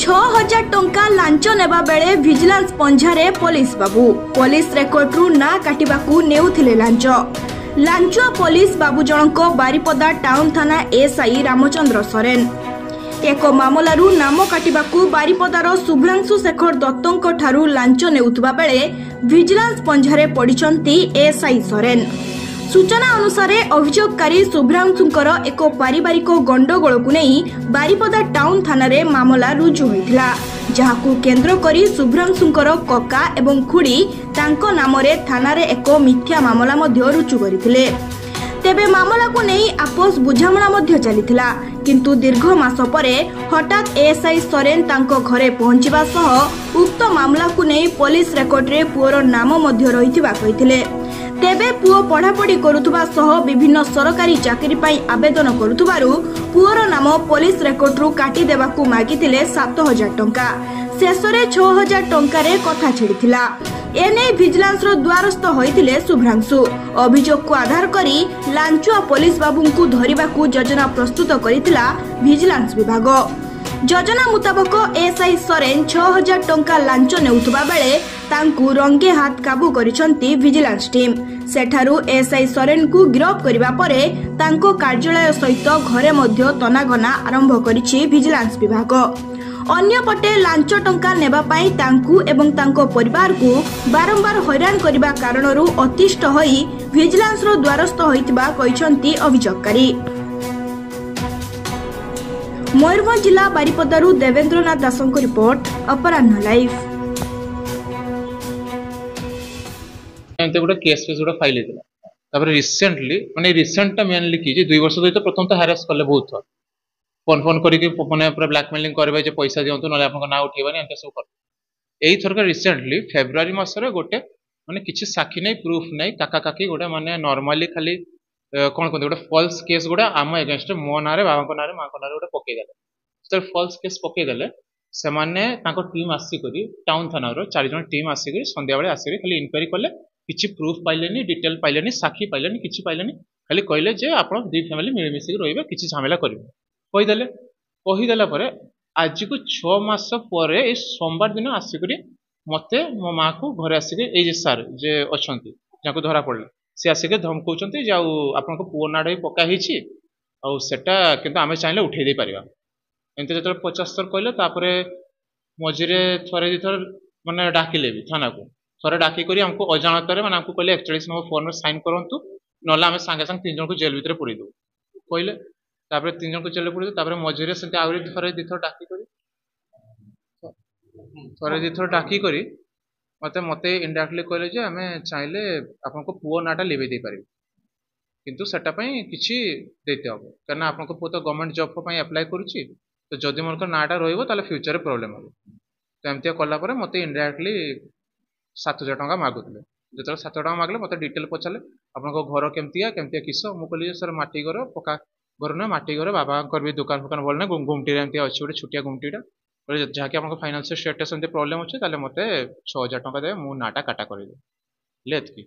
6000 टंका लांच नेबा बेले विजिलेंस पंझारे पुलिस बाबू पुलिस रेकर्डरू ना काटिबाकू नेउथिले लांच लांचुआ पुलिस बाबू जनक बारिपदा टाउन थाना एसआई रामचंद्र सोरेन एक मामलारू नाम काटिबाकू बारिपदार शुभ्रांशु शेखर दत्तंक ठारू लांच नेउथबा बेले विजिलेंस पंझारे पड़िचंती एसआई सोरेन। सूचना अनुसार अभियोगकारी शुभ्रांशुंकर एक पारिवारिक गंडगोल को नहीं बारिपदा टाउन थाना रे मामला रुजु होइथिला जहाकू केंद्र करी शुभ्रांशुंकर कका एवं खुड़ी तांको नामरे थाना रे एक मिथ्या मामला मध्य रुजु करिथिले। तेबे मामला को नहीं आपस बुझामणा मध्य चलीथिला किंतु दीर्घ मास परे हठात एएसआई सोरेन तांको घरे पहुंचीबा सह उक्त मामला को नहीं पुलिस रेकर्ड रे पुअर नाम मध्य रहिथिबा कहिथिले। तेबे पुओ पढ़ापढ़ी करुथुबा सह विभिन्न सरकारी चाकरी पाई आवेदन करुथुबारु पुओर नाम पुलिस रेकर्डरू काटी देबाकू मागिथिले 7000 टंका शेषरे 6000 टंका रे कथा छिड़िथिला। एने विजिलेंस रो द्वारस्थ होइथिले शुभ्रांशु अभियोग को आधार करी लांचुआ पुलिस बाबूंकू धरिबाकू योजना प्रस्तुत करिथिला विजिलेंस विभाग। योजना मुताबक एसआई सोरेन 6000 टंका लांच नेउथबा बेले तांकू रंगे हाथ काबू करिसंती विजिलेंस टीम। सेठारू एसआई सोरेन को गिरफ करिबा परे तांको कार्यालय सहित घरे मध्य तनागना आरंभ करिछि विजिलेंस विभाग। अन्य पटे लांच टंका नेबा पाई तांकू एवं तांको परिवार को बारंबार हैरान करिबा कारणरू अतिष्ठ होई विजिलेंस रो द्वारस्थ होइतिबा कहिसंती अभियोगकारी। मयूरभंज जिला बारिपदारू देवेंद्रनाथ दासंको रिपोर्ट अपराह्न लाइव। एमते गोटे केस गोटे फाइल होता तापर रिसेंटली माने रिसेंटटा मेनली कि 2 वर्ष तो प्रथम तो हारेस कले बहुत थर फोन फोन करके माने पूरा ब्लैकमेलिंग करबे जे पैसा दियंतु नले आपन ना उठेबानी एमते सब कर एई थरका रिसेंटली फेब्रुआरी मासरे गोटे माने किछि साक्षी नै प्रूफ नै काका काकी गोटे माने नॉर्मली खाली कोन कोन गोटे फॉल्स केस गोटे आम अगेंस्ट मो नारे बाबा को नारे मां को नारे गोटे पके देले तो फॉल्स केस पके देले से माने ताको टीम आसी करी टाउन थाना रो 4 जन टीम आसी करी संध्या बेले आसी खाली इंक्वायरी करले किछि प्रूफ पाइलेनी डिटेल पाइलेनी साक्षी पाइलेनी किछि पाइलेनी खाली कहले जे आपण दी फैमिली मिलमिसी रहिबे किछि झमेला करिबे कही देला परे आज को 6 मास परे ए सोमवार दिन आसी करी मते मो मां को घरे आसी के ए जे सर जे अछंती जाको धरा पड़ले से आसी के धमकौचंती जे आपन को पुओ नाडे पका हिची आ सेटा किंतु आमे चाहिले उठे दे परिबा एंते जतरे 50 थर कहले तापरे मझिरे थरे दिथर माने डाकिले भी थाना को थरे डाकी करी हमको अजाणतारे माने हमको कहले 41 नंबर फॉर्म में साइन करंतु नला आमे संगे संग 3 जन को जेल भीतर पुरी दो कहले तापरे 3 जन को जेल पुरी दो तापरे मझिरे से आउरी थरे दिथर डाकी करी थरे दिथर डाकी करी मते इनडायरेक्टली कहले जे हमें चाहिले आपन को पुओ नाटा लेबे दे पारिबे किंतु सेटा पई किछि देते हो कारण आपन को पुओ तो गवर्नमेंट जॉब पई अप्लाई करूची तो जदि मोर नाटा रहइबो ताले फ्यूचर रे प्रॉब्लम हो तो एमतिया कला परे मते इनडायरेक्टली 7000 टंका मागुतले जतरा 7000 टंका मागले मते डिटेल पछाले आपन को घर केमतिया किस मु कहली सर माटी घर पका घर ना माटी घर बाबा कर भी दुकान फुकान बोल ना गुमटी रे एमतिया अछि गोटे छुटिया गुमटीटा जहाँ कि आपन फाइनेंशियल स्टेटस एमते प्रॉब्लम अछि ताले मते 6000 टंका दे मु नाटा काटा करि दे लेत की